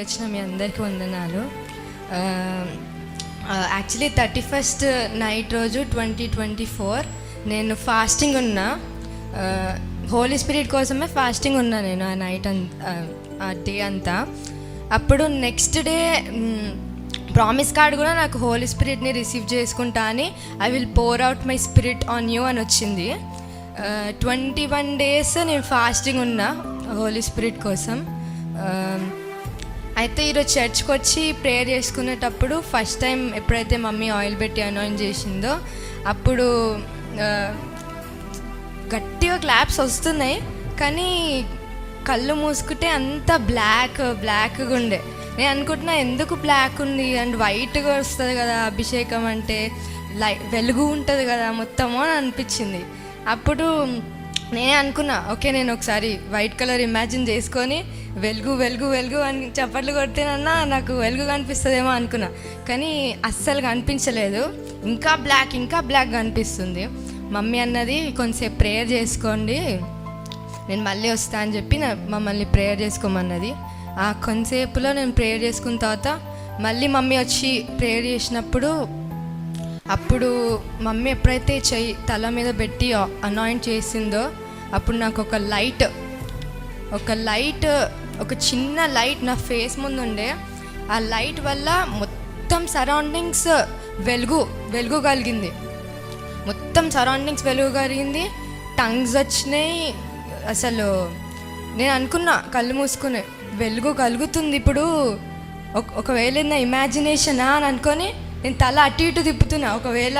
వచ్చిన మీ అందరికీ వందనాలు. యాక్చువల్లీ 31st నైట్ రోజు 2024 నేను ఫాస్టింగ్ ఉన్నా. హోలీ స్పిరిట్ కోసమే ఫాస్టింగ్ ఉన్నా నేను ఆ నైట్ ఆ డే అంతా. అప్పుడు నెక్స్ట్ డే ప్రామిస్ కార్డ్ కూడా నాకు హోలీ స్పిరిట్ని రిసీవ్ చేసుకుంటా అని I will pour out my spirit on you అని వచ్చింది. 21 days నేను ఫాస్టింగ్ ఉన్నా హోలీ స్పిరిట్ కోసం. అయితే ఈరోజు చర్చ్కి వచ్చి ప్రేయర్ చేసుకునేటప్పుడు ఫస్ట్ టైం ఎప్పుడైతే మమ్మీ ఆయిల్ పెట్టి అనాయింట్ చేసిందో అప్పుడు గట్టిగా క్లాప్స్ వస్తున్నాయి, కానీ కళ్ళు మూసుకుంటే అంత బ్లాక్గా ఉండే. నేను అనుకుంటున్నా ఎందుకు బ్లాక్ ఉంది అండ్ వైట్గా వస్తుంది కదా అభిషేకం అంటే, వెలుగు ఉంటుంది కదా మొత్తము అని అనిపించింది. అప్పుడు నేనే అనుకున్నా, ఓకే నేను ఒకసారి వైట్ కలర్ ఇమాజిన్ చేసుకొని వెలుగు వెలుగు వెలుగు అని చప్పట్లు కొడితేనన్నా నాకు వెలుగు కనిపిస్తుందేమో అనుకున్నా, కానీ అస్సలు కనిపించలేదు. ఇంకా బ్లాక్ కనిపిస్తుంది. మమ్మీ అన్నది కొంచెంసేపు ప్రేయర్ చేసుకోండి, నేను మళ్ళీ వస్తా అని చెప్పి మమ్మల్ని ప్రేయర్ చేసుకోమన్నది. ఆ కొంతసేపులో నేను ప్రేయర్ చేసుకున్న తర్వాత మళ్ళీ మమ్మీ వచ్చి ప్రేయర్ చేసినప్పుడు, అప్పుడు మమ్మీ ఎప్పుడైతే చెయ్యి తల మీద పెట్టి అనాయింట్ చేసిందో అప్పుడు నాకు ఒక చిన్న లైట్ నా ఫేస్ ముందు ఉండే. ఆ లైట్ వల్ల మొత్తం సరౌండింగ్స్ వెలుగు కలిగింది. టంగ్స్ వచ్చినాయి. అసలు నేను అనుకున్నా కళ్ళు మూసుకునే వెలుగు కలుగుతుంది ఇప్పుడు, ఒకవేళ నా ఇమాజినేషనా అని అనుకొని నేను తల అటు ఇటు తిప్పుతున్నా, ఒకవేళ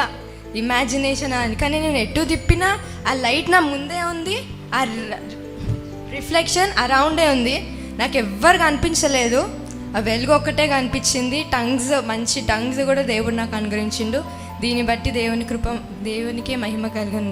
ఇమాజినేషనా అని. కానీ నేను ఎటు తిప్పినా ఆ లైట్ నా ముందే ఉంది, ఆ రిఫ్లెక్షన్ అరౌండే ఉంది. నాకు ఎవ్వరు కనిపించలేదు, ఆ వెలుగు ఒక్కటే కనిపించింది. మంచి టంగ్స్ కూడా దేవుడు నాకు అనుగ్రహించిండు. దీన్ని బట్టి దేవునికే మహిమ కలుగును.